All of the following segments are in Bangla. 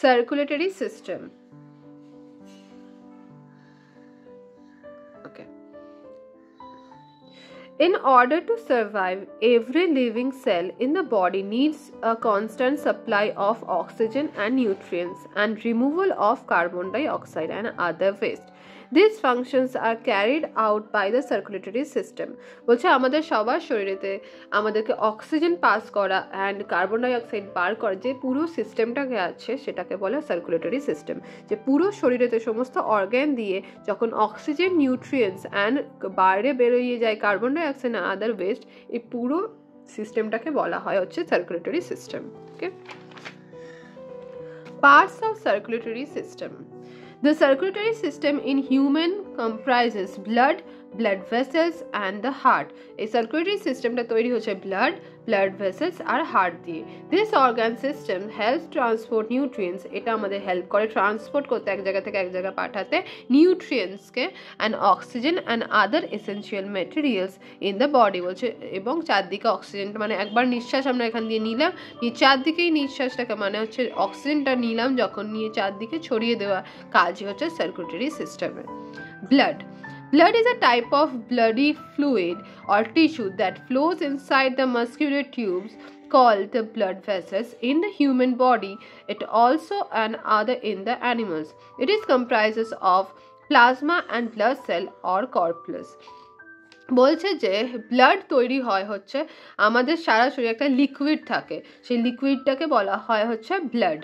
circulatory system. Okay. In order to survive, every living cell in the body needs a constant supply of oxygen and nutrients and removal of carbon dioxide and other waste. These functions are carried out by the circulatory system. বলছে আমাদের সবার শরীরেতে আমাদেরকে অক্সিজেন পাস করা অ্যান্ড কার্বন ডাইঅক্সাইড বার করা যে পুরো সিস্টেমটাকে আছে সেটাকে বলে সার্কুলেটরি সিস্টেম। যে পুরো শরীরেতে সমস্ত অর্গ্যান দিয়ে যখন অক্সিজেন নিউট্রিয়েন্টস অ্যান্ড বাইরে বেরোয় যায় কার্বন ডাইঅক্সাইড আর আদার ওয়েস্ট, এই পুরো সিস্টেমটাকে বলা হয় হচ্ছে circulatory system. Okay, parts of circulatory system. The circulatory system in human comprises blood, blood vessels and the heart. A circulatory system টা তৈরি হচ্ছে blood vessels আর heart দিয়ে। This organ system helps transport nutrients. এটা আমাদের হেল্প করে ট্রান্সপোর্ট করতে এক জায়গা থেকে এক জায়গা পাঠাতে nutrients K and oxygen and other essential materials in the body বলছে। এবং চারদিকে অক্সিজেনটা মানে একবার নিঃশ্বাস আমরা এখান দিয়ে নিলাম, চারদিকেই নিঃশ্বাসটাকে মানে হচ্ছে অক্সিজেনটা নিলাম যখন নিয়ে চারদিকে ছড়িয়ে দেওয়া কাজই হচ্ছে সার্কুলেটরি সিস্টেমের। Blood is a type of bloody fluid or tissue that flows inside the muscular tubes called the blood vessels in the human body. It also and other in the animals. It is comprises of plasma and blood cell or corpuscles. বলছে যে ব্লাড তৈরি হয় হচ্ছে আমাদের সারা শরীরে একটা লিকুইড থাকে, সেই লিকুইডটাকে বলা হয় হচ্ছে ব্লাড।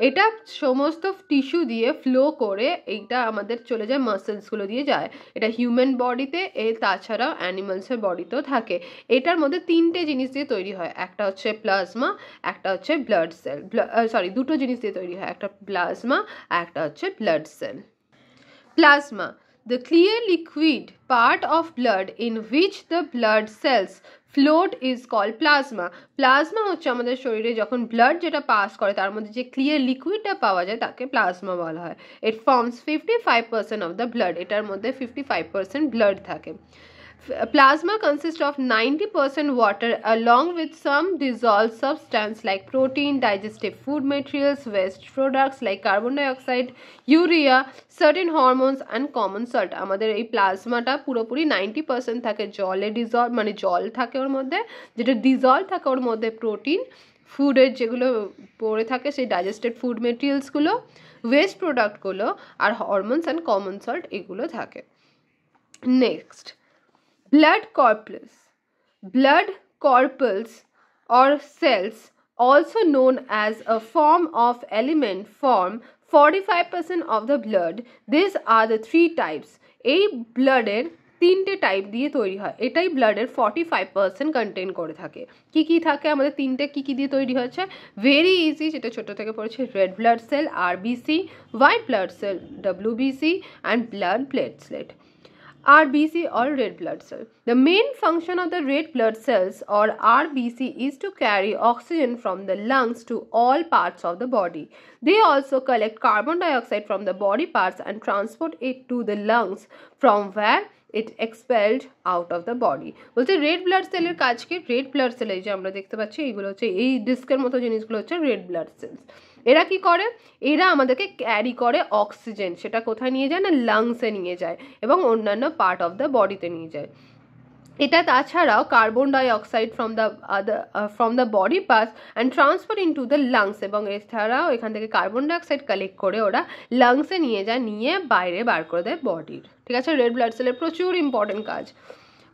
এটা সমস্ত টিস্যু দিয়ে ফ্লো করে এইটা আমাদের চলে যায় মাসেলসগুলো দিয়ে যায়। এটা হিউম্যান বডিতে তাছাড়াও অ্যানিমালসের বডিতেও থাকে। এটার মধ্যে তিনটে জিনিস দিয়ে তৈরি হয়, একটা হচ্ছে প্লাজমা, একটা হচ্ছে ব্লাড সেল, দুটো জিনিস দিয়ে তৈরি হয়, একটা প্লাজমা একটা হচ্ছে blood cell. Plasma, the clear liquid part of blood in which the blood cells float is called plasma. Plasma হচ্ছে আমাদের শরীরে যখন ব্লাড যেটা পাস করে তার মধ্যে যে ক্লিয়ার লিকুইডটা পাওয়া যায় তাকে প্লাজমা বলা হয়। It forms 55% of the blood. এটার মধ্যে 55% ব্লাড থাকে। Plasma consists of 90% water along with some dissolved substance like protein, digestive food materials, waste products like carbon dioxide, urea, certain hormones and common salt. আমাদের এই প্লাজমাটা পুরোপুরি 90% থাকে জলে ডিজলভ, মানে জল থাকে ওর মধ্যে, যেটা ডিজলভ থাকে ওর মধ্যে প্রোটিন, ফুডের যেগুলো পড়ে থাকে সেই ডাইজেস্টেড ফুড মেটেরিয়ালসগুলো, ওয়েস্ট প্রোডাক্টগুলো আর হরমোনস অ্যান্ড কমন সল্ট এগুলো থাকে। Next, blood corpuscles. Blood corpuscles or cells, also known as a form of element, form 45% of the blood. These are the three types. এই ব্লাডের তিনটে টাইপ দিয়ে তৈরি হয়, এটাই ব্লাডের 45% কন্টেইন করে থাকে। কি কি থাকে আমাদের তিনটে, কি কি দিয়ে তৈরি হচ্ছে? ভেরি ইজি, যেটা ছোট থেকে পড়েছে, red blood cell RBC, white blood sell WBC and blood platelet RBC or red blood cell. The main function of the red blood cells or RBC is to carry oxygen from the lungs to all parts of the body. They also collect carbon dioxide from the body parts and transport it to the lungs, from where it expelled out of the body. বলছে রেড ব্লাড সেলের কাজ কি? রেড ব্লাড সেল এই যে আমরা দেখতে পাচ্ছি এইগুলো হচ্ছে এই ডিস্কের মতো জিনিসগুলো হচ্ছে রেড ব্লাড সেলস। এরা কি করে? এরা আমাদেরকে ক্যারি করে অক্সিজেন, সেটা কোথায় নিয়ে যায় না লাংসে নিয়ে যায় এবং অন্যান্য পার্ট অফ দ্য বডিতে নিয়ে যায়। এটা তাছাড়াও carbon dioxide from the body parts and transfer into the lungs, এবং এছাড়াও এখান থেকে কার্বন ডাইঅক্সাইড কালেক্ট করে ওরা লাংসে নিয়ে যায়, নিয়ে বাইরে বার করে দেয় বডির। ঠিক আছে, রেড ব্লাড সেলের প্রচুর ইম্পর্টেন্ট কাজ।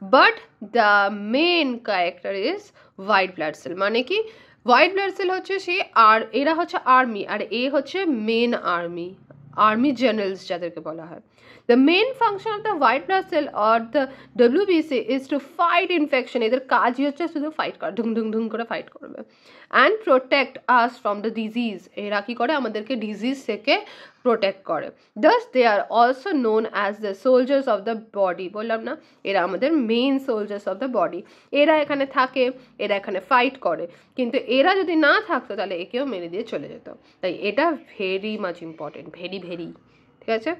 But the main character is white blood cell. মানে কি? হোয়াইট ব্লাড সেল হচ্ছে সে আর এরা হচ্ছে আর্মি, আর এ হচ্ছে মেন আর্মি জেনারেলস যাদেরকে বলা হয়। The main function of the white blood cell or the WBC is to fight infection. এদের কাজই হচ্ছে শুধু ফাইট করা, ঢুং করে ফাইট করবে, and protect us from the disease. এরা কি করে? আমাদেরকে ডিজিজ থেকে প্রোটেক্ট করে। Thus they are also known as the soldiers of the body. বললাম না, এরা আমাদের main soldiers of the body. এরা এখানে থাকে, এরা এখানে ফাইট করে, কিন্তু এরা যদি না থাকতো তাহলে একেও মেরে দিয়ে চলে যেত। তাই এটা ভেরি মাচ ইম্পর্টেন্ট, ভেরি। ঠিক আছে,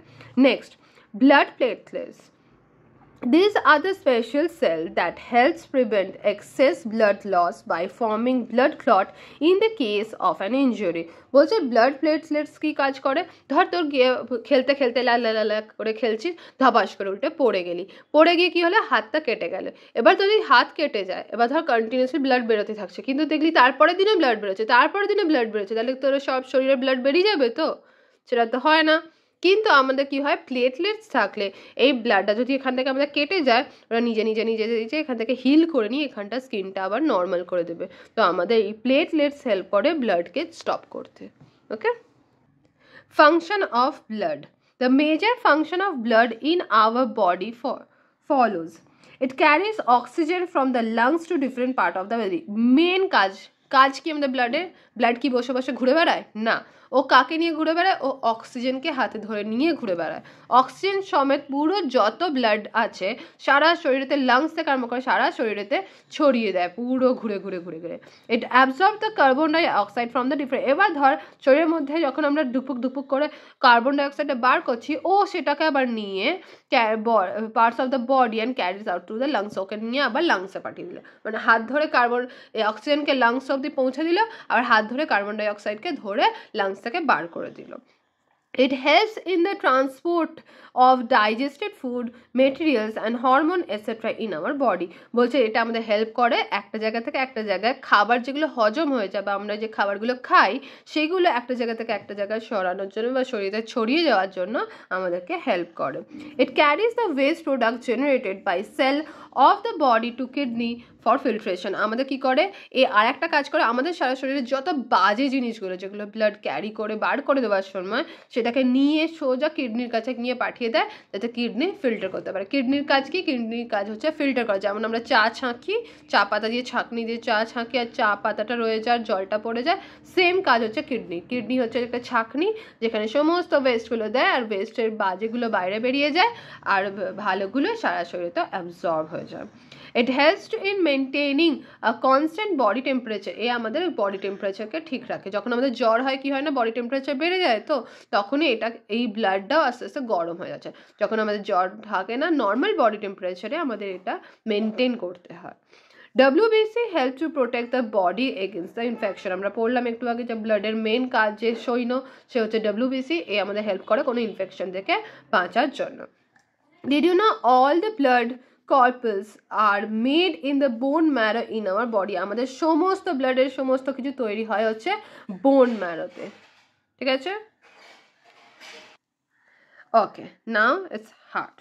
next, blood platelets. These are the special cells that helps prevent excess blood loss by forming blood clot in the case of an injury. বলছে ব্লাড প্লেটলেটস কি কাজ করে, ধর তোর খেলতে খেলতে লালা করে খেলছিস, ধপাস করে উল্টে পড়ে গেলি, পড়ে গিয়ে কি হলো, হাতটা কেটে গেল। এবার যদি হাত কেটে যায়, এবার ধর কন্টিনিউসলি ব্লাড বেরোতে থাকছে, কিন্তু দেখলি তারপরের দিনে ব্লাড বেরোচ্ছে, তারপরের দিনে ব্লাড বেরোচ্ছে, তাহলে তোর সব শরীরে ব্লাড বেরিয়ে যাবে? তো সেটা তো হয় না। কিন্তু আমাদের কি হয়, প্লেটলেটস থাকলে এই ব্লাডটা যদি এখান থেকে আমাদের কেটে যায়, ওরা নিজে নিজে নিজে নিজে এখান থেকে হিল করে নিয়ে এখানটা স্কিনটা আবার নর্মাল করে দেবে। তো আমাদের এই প্লেটলেটস হেল্প করে ব্লাডকে স্টপ করতে। Okay, function of blood. The major function of blood in our body follows. It carries oxygen from the lungs to different part of the body. Main কাজ কি আমাদের ব্লাডের? ব্লাড কি বসে বসে ঘুরে বেড়ায়? না, ও কাকে নিয়ে ঘুরে বেড়ায়? ও অক্সিজেনকে হাতে ধরে নিয়ে ঘুরে বেড়ায়। অক্সিজেন সমেত পুরো যত ব্লাড আছে সারা শরীরেতে, লাংস থেকে আরম্ভ করে সারা শরীরেতে ছড়িয়ে দেয়, পুরো ঘুরে ঘুরে ঘুরে ঘুরে। It absorb the carbon dioxide from the different. এবার ধর শরীরের মধ্যে যখন আমরা দুপুক দুপুক করে কার্বন ডাই অক্সাইডটা বার করছি, ও সেটাকে আবার নিয়ে parts of the body and carries out to the lungs. ওকে নিয়ে আবার লাংসে পাঠিয়ে দিল, মানে হাত ধরে কার্বন অক্সিজেনকে লাংস অব্দি পৌঁছে দিল, আর হাত ধরে কার্বন ডাই অক্সাইডকে ধরে লাংস থেকে বার করে দিল। It helps in the transport of digested food, materials and hormone etc. in our body. বলছে এটা আমাদের হেল্প করে একটা জায়গা থেকে একটা জায়গায় খাবার যেগুলো হজম হয়ে যায়, বা আমরা যে খাবারগুলো খাই সেগুলো একটা জায়গা থেকে একটা জায়গায় সরানোর জন্য বা শরীরে ছড়িয়ে যাওয়ার জন্য আমাদেরকে হেল্প করে। It carries the waste product generated by cell of the body to kidney for filtration. আমাদের কি করে, এ আর একটা কাজ করে, আমাদের সারা শরীরে যত বাজে জিনিসগুলো যেগুলো ব্লাড ক্যারি করে বার করে দেওয়ার সময় সেটাকে নিয়ে সোজা কিডনির কাছে নিয়ে পাঠিয়ে দেয়, যাতে কিডনি ফিল্টার করতে পারে। কিডনির কাজ কি? কিডনির কাজ হচ্ছে ফিল্টার করা। যেমন আমরা চা ছাঁকি, চা পাতা দিয়ে ছাঁকনি দিয়ে চা ছাঁকি, আর চা পাতাটা রয়ে যায়, জলটা পড়ে যায়, সেম কাজ হচ্ছে কিডনি। কিডনি হচ্ছে একটা ছাঁকনি যেখানে সমস্ত ওয়েস্টগুলো দেয়, আর ওয়েস্টের বাজেগুলো বাইরে বেরিয়ে যায়, আর ভালোগুলো সারা শরীরে অ্যাবজর্ব হয়ে যায়। It helps in maintaining a constant body temperature. এ আমাদের বডি টেম্পারেচারকে ঠিক রাখে। যখন আমাদের জ্বর হয় কি হয় না, বডি টেম্পারেচার বেড়ে যায়, তো তখনই এটা এই ব্লাডটাও আস্তে আস্তে গরম হয়ে যাচ্ছে। যখন আমাদের জ্বর থাকে না, নর্মাল বডি টেম্পারেচারে আমাদের এটা মেনটেন করতে হয়। WBC help to protect the body against the infection. আমরা পড়লাম একটু আগে যে ব্লাডের মেন কাজ যে সৈন্য, সে হচ্ছে WBC। এ আমাদের হেল্প করে কোনো ইনফেকশন থেকে বাঁচার জন্য। Did you know all the blood corpuscles are made in the bone marrow in our body? আমাদের সমস্ত ব্লাডের সমস্ত কিছু তৈরি হয় হচ্ছে বোন ম্যারোতে। ঠিক আছে? Okay, now it's heart.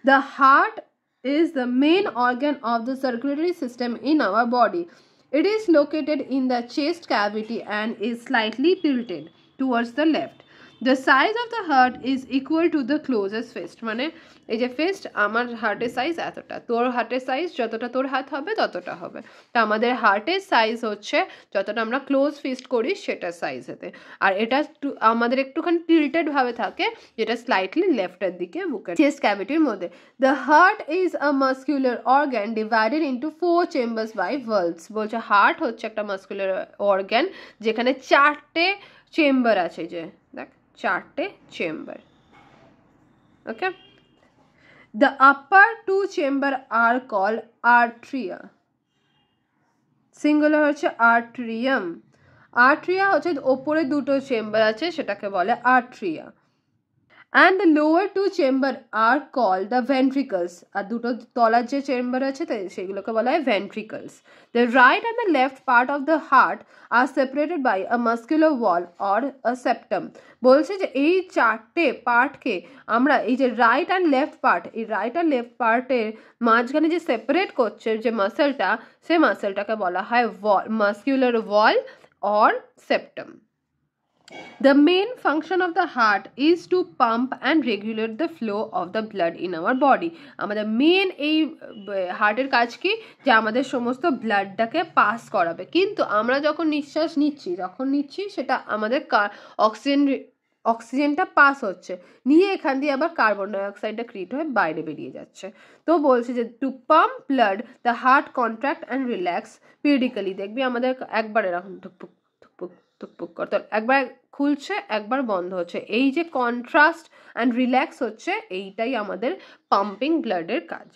The heart is the main organ of the circulatory system in our body. It is located in the chest cavity and is slightly tilted towards the left. The size of the heart is equal to the closest fist. মানে এই যে ফিস্ট, আমার হার্টের সাইজ এতটা, তোর হার্টের সাইজ যতটা তোর হাত হবে ততটা হবে। তো আমাদের হার্টের সাইজ হচ্ছে যতটা আমরা ক্লোজ ফিস্ট করি সেটার সাইজ হতে, আর এটা আমাদের একটুখানি টিল্টেড ভাবে থাকে, যেটা স্লাইটলি লেফটের দিকে বুকের চেস্ট ক্যাভিটির মধ্যে। The heart is a muscular organ divided into 4 chambers by valves. বলছে হার্ট হচ্ছে একটা মাস্কুলার অর্গান যেখানে 4টে চেম্বার আছে, যে দেখ 4টে chamber. Okay, the upper 2 chamber are called arteria. Singular হচ্ছে আর্ট্রিয়াম। আর্ট্রিয়া হচ্ছে ওপরে দুটো চেম্বার আছে, সেটাকে বলে আর্ট্রিয়া। And the lower 2 chamber are called the ventricles. আর দুটো তলার যে চেম্বার আছে সেগুলোকে বলা হয় ventricles. The right and the left part of the heart are separated by a muscular wall or a septum. বলছে যে এই 4টে পার্টকে আমরা এই যে রাইট অ্যান্ড লেফট পার্ট, এই রাইট অ্যান্ড লেফট পার্টের মাঝখানে যে সেপারেট করছে যে মাসেলটা, সে মাসেলটাকে বলা হয় muscular wall or septum. The main function of the heart is to pump and regulate the flow of the blood in our body. আমাদের মেন এই হার্টের কাজ কি, যে আমাদের সমস্ত ব্লাডটাকে পাস করাবে। কিন্তু আমরা যখন নিঃশ্বাস নিচ্ছি সেটা আমাদের অক্সিজেনটা পাস হচ্ছে, নিয়ে এখান দিয়ে আবার কার্বন ডাইঅক্সাইডটা ক্রিয়েট হয়ে বাইরে বেরিয়ে যাচ্ছে। তো বলছে যে to pump blood the heart contract and relax periodically. দেখবি আমাদের একবার এরকম ধুকপুক ধুকপুক টুকপুক করে। তো একবার খুলছে একবার বন্ধ হচ্ছে, এই যে কন্ট্রাস্ট অ্যান্ড রিল্যাক্স হচ্ছে, এইটাই আমাদের পাম্পিং ব্লাডের কাজ।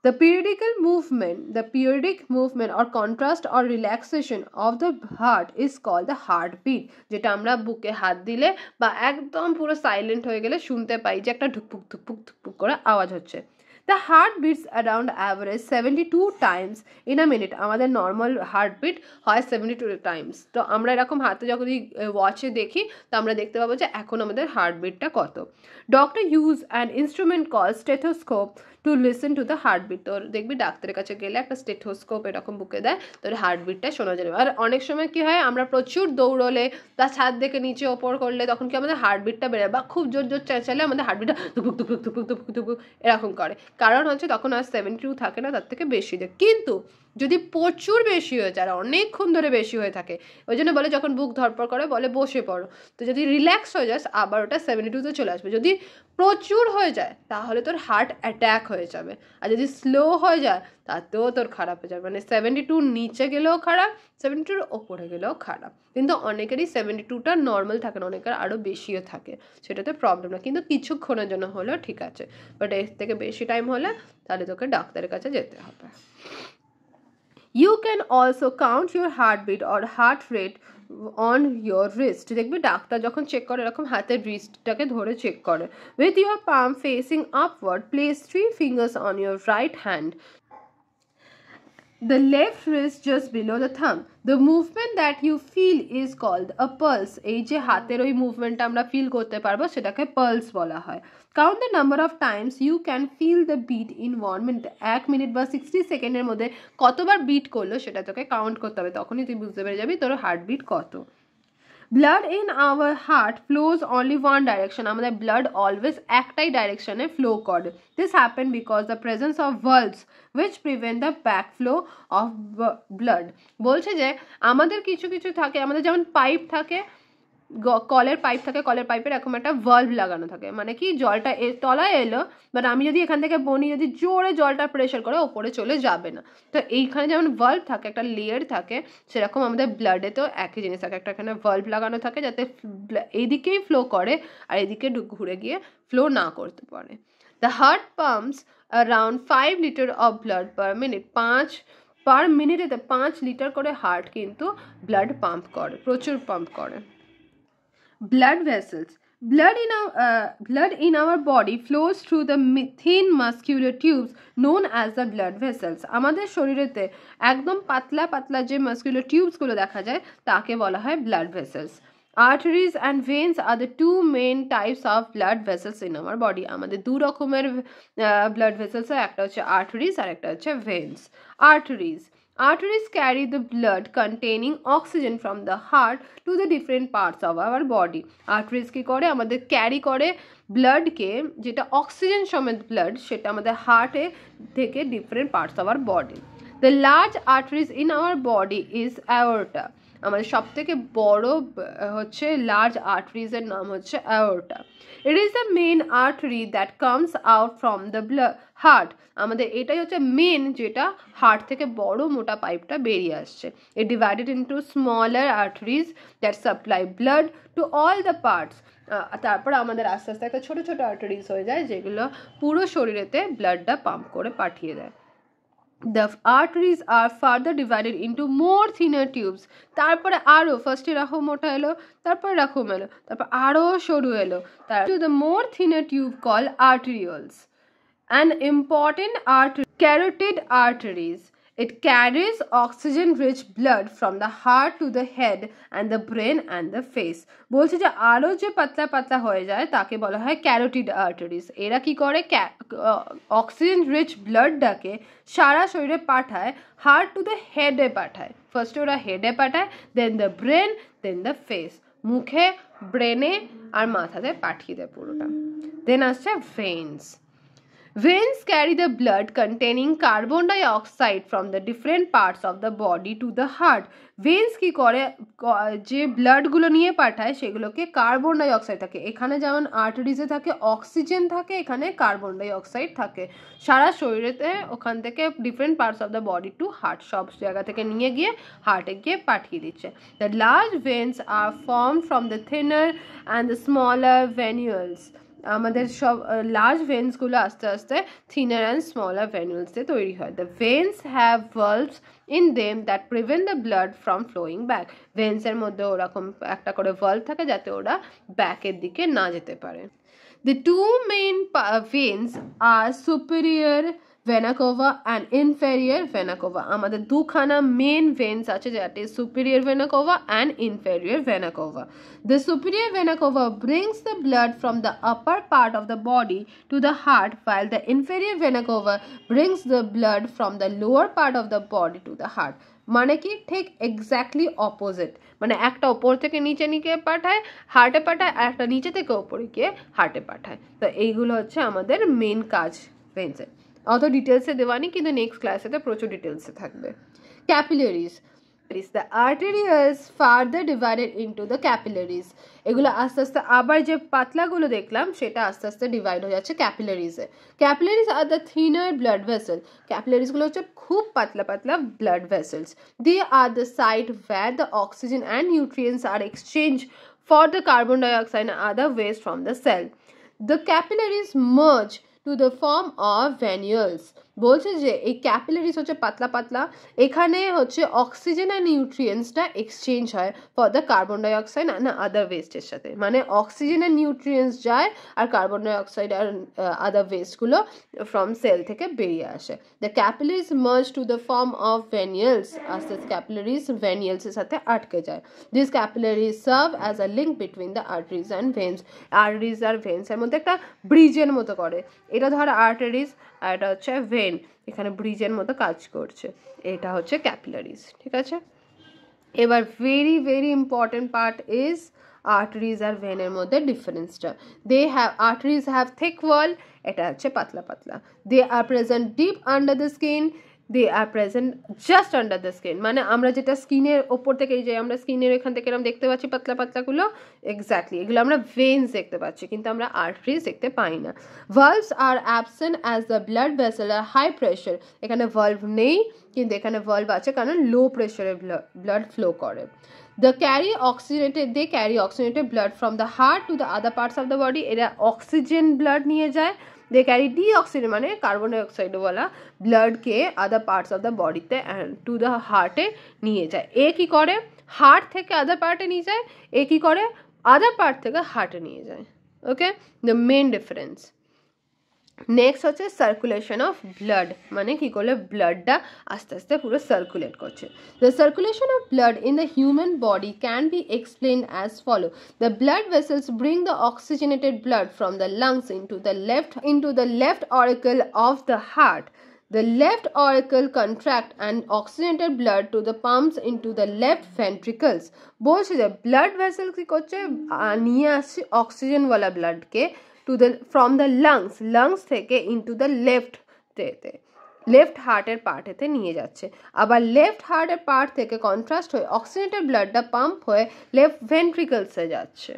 The periodic movement or contrast or relaxation of the heart is called the heartbeat, যেটা আমরা বুকে হাত দিলে বা একদম পুরো সাইলেন্ট হয়ে গেলে শুনতে পাই যে একটা ধুকপুক ধুকপুক ধুকপুক করে আওয়াজ হচ্ছে। The heart beats around average 72 times in a minute. আমাদের নর্মাল হার্টবিট হয় 72 টাইমস। তো আমরা এরকম হাতে যখন ওয়াচে দেখি তো আমরা দেখতে পাবো যে এখন আমাদের হার্টবিটটা কত। Doctor use an instrument call stethoscope to listen to the heartbeat. তোর দেখবি ডাক্তারের কাছে গেলে একটা স্টেথোস্কোপ এরকম বুকে দেয়, তোর হার্টবিটটা শোনা যাবে। আর অনেক সময় কি হয়, আমরা প্রচুর দৌড়লে বা ছাদ দেখে নিচে ওপর করলে তখন কি আমাদের হার্টবিটটা বেড়ে, বা খুব জোর জোর চেঁচালে আমাদের হার্টবিটটা ধুপুক ধুপুক ধুপুক ধুপুক ধুপুক এরকম করে। কারণ হচ্ছে তখন আর 72 থাকে না, তার থেকে বেশি দেয়। কিন্তু যদি প্রচুর বেশি হয়ে যায় আর অনেকক্ষণ ধরে বেশি হয়ে থাকে, ওই জন্য বলে যখন বুক ধরপড় করে বলে বসে পড়ো। তো যদি রিল্যাক্স হয়ে যায় আবার ওটা 72-তে চলে আসবে। যদি প্রচুর হয়ে যায় তাহলে তোর হার্ট অ্যাট্যাক হয়ে যাবে, আর যদি স্লো হয়ে যায় তাতেও তোর খারাপ হয়ে যাবে। মানে 72 নিচে গেলেও খারাপ, 72 ওপরে গেলেও খারাপ। কিন্তু অনেকেরই 72টা নর্মাল থাকে না, অনেকের আরও বেশিও থাকে, সেটাতে প্রবলেম না, কিন্তু কিছুক্ষণের জন্য হলেও ঠিক আছে। বাট এর থেকে বেশি টাইম হলে তাহলে তোকে ডাক্তারের কাছে যেতে হবে। You can also count your heartbeat or heart rate on your wrist. দেখবি ডাক্তার যখন চেক করে এরকম হাতের রিস্টটাকে ধরে চেক করে। With your palm facing upward, place 3 fingers on your right hand, the left wrist just below the thumb. The movement that you feel is called a pulse. এই যে হাতের ওই মুভমেন্টটা আমরা ফিল করতে পারবো সেটাকে পালস বলা হয়। Count the number of times you can feel the beat in 1 minute. 1 minute বা 60 সেকেন্ডের মধ্যে কতবার বিট করলো সেটা তোকে কাউন্ট করতে হবে, তখনই তুই বুঝতে পেরে যাবি তোর হার্টবিট কত। Blood in our heart flows only one direction. আমাদের blood always একটাই ডাইরেকশনে ফ্লো করে। This happen because the presence of valves which prevent the backflow of blood. বলছে যে আমাদের কিছু কিছু থাকে, আমাদের যেমন পাইপ থাকে, কলের পাইপ থাকে, কলের পাইপের এরকম একটা ভালভ লাগানো থাকে, মানে কি জলটা তলায় এলো, বাট আমি যদি এখান থেকে বনি যদি জোরে জলটা প্রেশার করে ওপরে চলে যাবে না। তো এইখানে যেমন ভালভ থাকে, একটা লেয়ার থাকে, সেরকম আমাদের ব্লাডে তো একই জিনিস থাকে, একটা এখানে ভালভ লাগানো থাকে যাতে এইদিকেই ফ্লো করে আর এদিকে ঘুরে গিয়ে ফ্লো না করতে পারে। The heart pumps around 5 litre of blood per minute. Per মিনিটেতে 5 লিটার করে হার্ট কিন্তু ব্লাড পাম্প করে, প্রচুর পাম্প করে। Blood vessels. Blood in our body flows through the thin muscular tubes known as the blood vessels. আমাদের শরীরেতে একদম পাতলা পাতলা যে মাসকুলার টিউবসগুলো দেখা যায় তাকে বলা হয় blood vessels. Arteries and veins are the two main types of blood vessels in our body. আমাদের দু রকমের blood vessels, একটা হচ্ছে arteries আর একটা হচ্ছে veins. Arteries carry the blood containing oxygen from the heart to the different parts of our body. Arteries কি করে, আমাদের ক্যারি করে ব্লাডকে, যেটা অক্সিজেন সমেত ব্লাড, সেটা আমাদের হার্টে থেকে different parts of our body. The large arteries in our body is aorta. আমাদের সব থেকে বড় হচ্ছে লার্জ আর্টারিজের নাম হচ্ছে aorta. It is the main artery that comes out from the heart. আমাদের এটাই হচ্ছে মেন, যেটা হার্ট থেকে বড় মোটা পাইপটা বেরিয়ে আসছে। It divided into smaller arteries that supply blood to all the parts. তারপর আমাদের আস্তে আস্তে একটা ছোট ছোট আর্টারিজ হয়ে যায় যেগুলো পুরো শরীরেতে ব্লাডটা পাম্প করে পাঠিয়ে দেয়। The arteries are further divided into more thinner tubes. তারপরে আরো ফার্স্টে রাখো মোটা এলো, তারপর রাখো এলো, তারপর আরো সরু এলো, to the more thinner tube called arterioles. An important artery, carotid arteries. It carries oxygen-rich blood from the heart to the head and the brain and the face. বলছে যে আরো যে পাতলা পাতলা হয়ে যায় তাকে বলা হয় carotid arteries. এরা কি করে, oxygen-rich bloodটাকে সারা শরীরে পাঠায়, heart to the head-এ পাঠায়। ফার্স্টে ওরা হেডে পাঠায়, then the brain, then the face. মুখে, ব্রেনে আর মাথাতে পাঠিয়ে দেয় পুরোটা। দেন আসছে veins. Veins carry the blood containing carbon dioxide from the different parts of the body to the heart. Veins কি করে, যে ব্লাডগুলো নিয়ে পাঠায় সেগুলোকে কার্বন ডাই অক্সাইড থাকে, এখানে যেমন আর্টারিজে থাকে অক্সিজেন থাকে, এখানে কার্বন ডাই অক্সাইড থাকে, সারা শরীরেতে ওখান থেকে different parts of the body to heart, সব জায়গা থেকে নিয়ে গিয়ে হার্টে গিয়ে পাঠিয়ে দিচ্ছে। The large veins are form from the thinner and the smaller venules. আমাদের সব লার্জ ভেন্সগুলো আস্তে আস্তে থিনার অ্যান্ড স্মলার ভেনিউলসে তৈরি হয়। The veins have valves in them that prevent the blood from flowing back. ভেন্সের মধ্যে ওরকম একটা করে ভালভ থাকে যাতে ওরা ব্যাকের দিকে না যেতে পারে। The two main veins are superior vena cava and inferior vena cava. আমাদের দুখানা মেন ভেন্স আছে, যেটা superior vena cava and inferior vena cava. The superior vena cava brings the blood from the upper part of the body to the heart, while the inferior vena cava brings the blood from the lower part of the body to the heart. মানে কি ঠিক এক্স্যাক্টলি অপোজিট, মানে একটা ওপর থেকে নিচে নিয়ে পাঠায় হার্টে পাঠায়, আর একটা নিচে থেকে ওপরে গিয়ে হার্টে পাঠায়। তো এইগুলো হচ্ছে আমাদের মেন কাজ ভেন্সের। অত ডিটেলসে দেওয়া নেই, কিন্তু নেক্সট ক্লাসেতে প্রচুর ডিটেলসে থাকবে। Capillaries, the arteries further divided into the capillaries. এগুলো আস্তে আস্তে আবার যে পাতলাগুলো দেখলাম সেটা আস্তে আস্তে ডিভাইড হয়ে যাচ্ছে ক্যাপিলারিজে। Capillaries are the thinner blood vessel. ক্যাপিলারিজগুলো হচ্ছে খুব পাতলা পাতলা blood vessels. They are the site where the oxygen and nutrients are exchange for the carbon dioxide and other waste from the cell. The capillaries merge to the form of venules. বলছে যে এই ক্যাপিলারিজ হচ্ছে পাতলা পাতলা, এখানে হচ্ছে অক্সিজেন আর নিউট্রিয়েন্টসটা এক্সচেঞ্জ হয় for the carbon dioxide and other ওয়েস্টের সাথে, মানে অক্সিজেন আর নিউট্রিয়েন্টস যায় আর কার্বন ডাইঅক্সাইড আর আদার ওয়েস্টগুলো ফ্রম সেল থেকে বেরিয়ে আসে। The capillaries merge to the form of venules. আস্তে আস্তে ক্যাপিলারিজ ভেনিউলসের সাথে আটকে যায়। This capillaries serve as a link between the arteries and veins. Arteries আর ভেন্সের মধ্যে একটা ব্রিজের মতো করে, এটা ধর আর্টারিজ আর এটা হচ্ছে ভেন, এখানে ব্রিজের মতো কাজ করছে, এটা হচ্ছে ক্যাপিলারিজ। ঠিক আছে, এবার very very important part is arteries আর ভেনের মধ্যে ডিফারেন্সটা। আর্টারিজ হ্যাভ থিক ওয়াল, এটা হচ্ছে পাতলা পাতলা। They are present deep under the skin, they are present just under the skin. মানে আমরা যেটা স্কিনের ওপর থেকে, এই যে আমরা স্কিনের এখান থেকে এরকম দেখতে পাচ্ছি পাতলা পাতলাগুলো, এক্স্যাক্টলি এগুলো আমরা ভেন্স দেখতে পাচ্ছি, কিন্তু আমরা আর্টারিজ দেখতে পাই না। Valves are absent as the blood vessel are high pressure. এখানে ভালভ নেই, কিন্তু এখানে ভালভ আছে কারণ লো প্রেশারে ব্লাড ফ্লো করে। They carry oxygenated blood from the heart to the other parts of the body. এরা অক্সিজেন ব্লাড নিয়ে যায়। They carry deoxygen মানে কার্বন ডাইঅক্সাইড ওয়ালা ব্লাডকে আদার পার্টস অফ দ্য বডিতে টু দ্য হার্টে নিয়ে যায়। এ কি করে, হার্ট থেকে আদার পার্টে নিয়ে যায়, এ কি করে আদার পার্ট থেকে হার্টে নিয়ে যায়। ওকে, দ্য মেন ডিফারেন্স। নেক্সট হচ্ছে সার্কুলেশন অফ ব্লাড, মানে কি করলে ব্লাডটা আস্তে আস্তে পুরো সার্কুলেট করছে। The circulation of blood in the human body can be explained as follow. The blood vessels bring the oxygenated blood from the lungs into the left auricle of the heart. The left auricle contract and oxygenated blood to the pumps into the left ventricles. বলছে যে ব্লাড ভেসেল কি করছে, নিয়ে আসছে অক্সিজেনওয়ালা ব্লাডকে from the lungs থেকে into the লেফট হার্টের পার্টেতে নিয়ে যাচ্ছে। আবার লেফট হার্টের পার্ট থেকে কন্ট্রাস্ট হয়ে অক্সিজেনেটেড ব্লাডটা পাম্প হয়ে লেফট ভেন্ট্রিকলসে যাচ্ছে।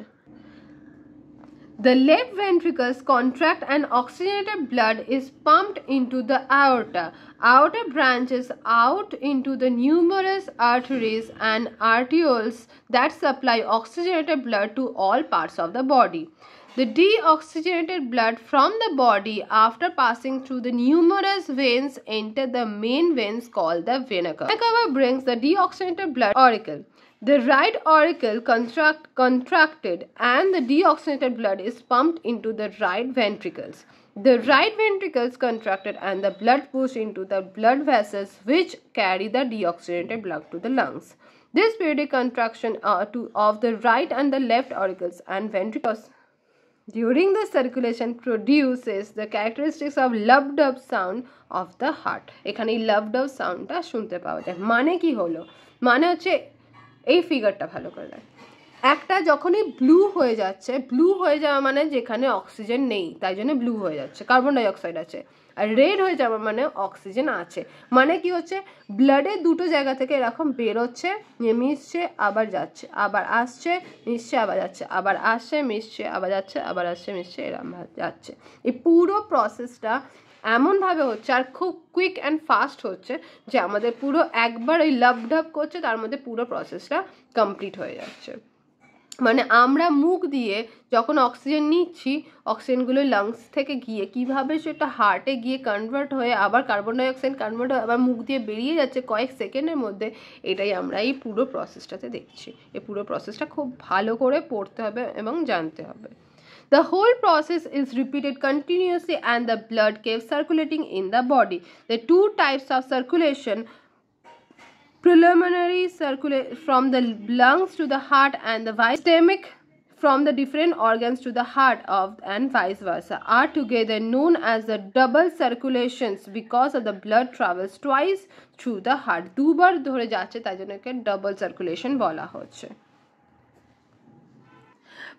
The left ventricles contract and oxygenated blood is pumped into the aorta. Aorta branches out into the numerous arteries and arterioles that supply oxygenated blood to all parts of the body. The deoxygenated blood from the body, after passing through the numerous veins, enter the main veins called the vena cava. Vena cava brings the deoxygenated blood auricle. The right auricle contracted and the deoxygenated blood is pumped into the right ventricles. The right ventricles contracted and the blood pushed into the blood vessels which carry the deoxygenated blood to the lungs. This periodic contraction of the right and the left auricles and ventricles during the circulation produces the characteristics of lub-dub sound of the heart. এখানে lub-dub সাউন্ডটা শুনতে পাওয়া যায়। মানে কি হলো, মানে হচ্ছে এই ফিগারটা ভালো করে দেখ, একটা যখনই ব্লু হয়ে যাচ্ছে, ব্লু হয়ে যাওয়া মানে যেখানে অক্সিজেন নেই তাই জন্য ব্লু হয়ে যাচ্ছে, কার্বন ডাই অক্সাইড আছে। আর রেড হয়ে যাওয়া মানে অক্সিজেন আছে। মানে কি হচ্ছে, ব্লাডে দুটো জায়গা থেকে এরকম বেরোচ্ছে, মিশছে আবার যাচ্ছে, আবার আসছে মিশছে আবার যাচ্ছে, আবার আসছে মিশছে আবার যাচ্ছে, আবার আসছে মিশছে এরকম যাচ্ছে। এই পুরো প্রসেসটা এমনভাবে হচ্ছে আর খুব কুইক অ্যান্ড ফাস্ট হচ্ছে যে আমাদের পুরো একবার ওই লাভ ঢাপ করছে, তার মধ্যে পুরো প্রসেসটা কমপ্লিট হয়ে যাচ্ছে। মানে আমরা মুখ দিয়ে যখন অক্সিজেন নিচ্ছি, অক্সিজেনগুলো লাংস থেকে গিয়ে কিভাবে সেটা হার্টে গিয়ে কনভার্ট হয়ে আবার কার্বন ডাই অক্সাইড কনভার্ট হয়ে আবার মুখ দিয়ে বেরিয়ে যাচ্ছে কয়েক সেকেন্ডের মধ্যে, এটাই আমরা এই পুরো প্রসেসটাতে দেখছি। এই পুরো প্রসেসটা খুব ভালো করে পড়তে হবে এবং জানতে হবে। The whole process is repeated continuously and the blood keeps circulating in the body. The two types of circulation, preliminary circulation from the lungs to the heart and the systemic from the different organs to the heart of and vice versa, are together known as the double circulations because of the blood travels twice through the heart. দুবার ধরে যাচ্ছে তাই জন্য একে ডাবল সার্কুলেশন বলা হচ্ছে।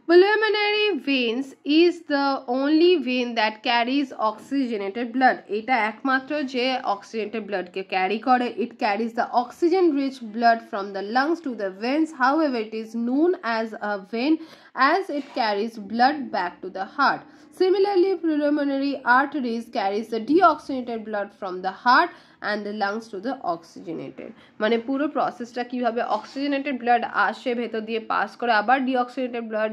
Pulmonary veins is the only vein that carries oxygenated blood. এটা একমাত্র যে oxygenated blood কে carry করে। It carries the oxygen rich blood from the lungs to the veins. However, it is known as a vein as it carries blood back to the heart. Similarly, pulmonary arteries carries the deoxygenated blood from the heart and the lungs to the oxygenated. মানে পুরো প্রসেসটা কিভাবে অক্সিজেনেটেড ব্লাড আসে ভেতর দিয়ে পাস করে আবার ডিঅক্সিজেনেটেড ব্লাড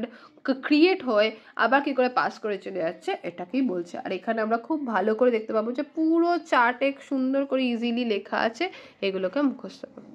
ক্রিয়েট হয়ে আবার কি করে পাস করে চলে যাচ্ছে এটাকেই বলছে। আর এখানে আমরা খুব ভালো করে দেখতে পাবো যে পুরো চার্টে সুন্দর করে ইজিলি লেখা আছে, এগুলোকে মুখস্থ করতে।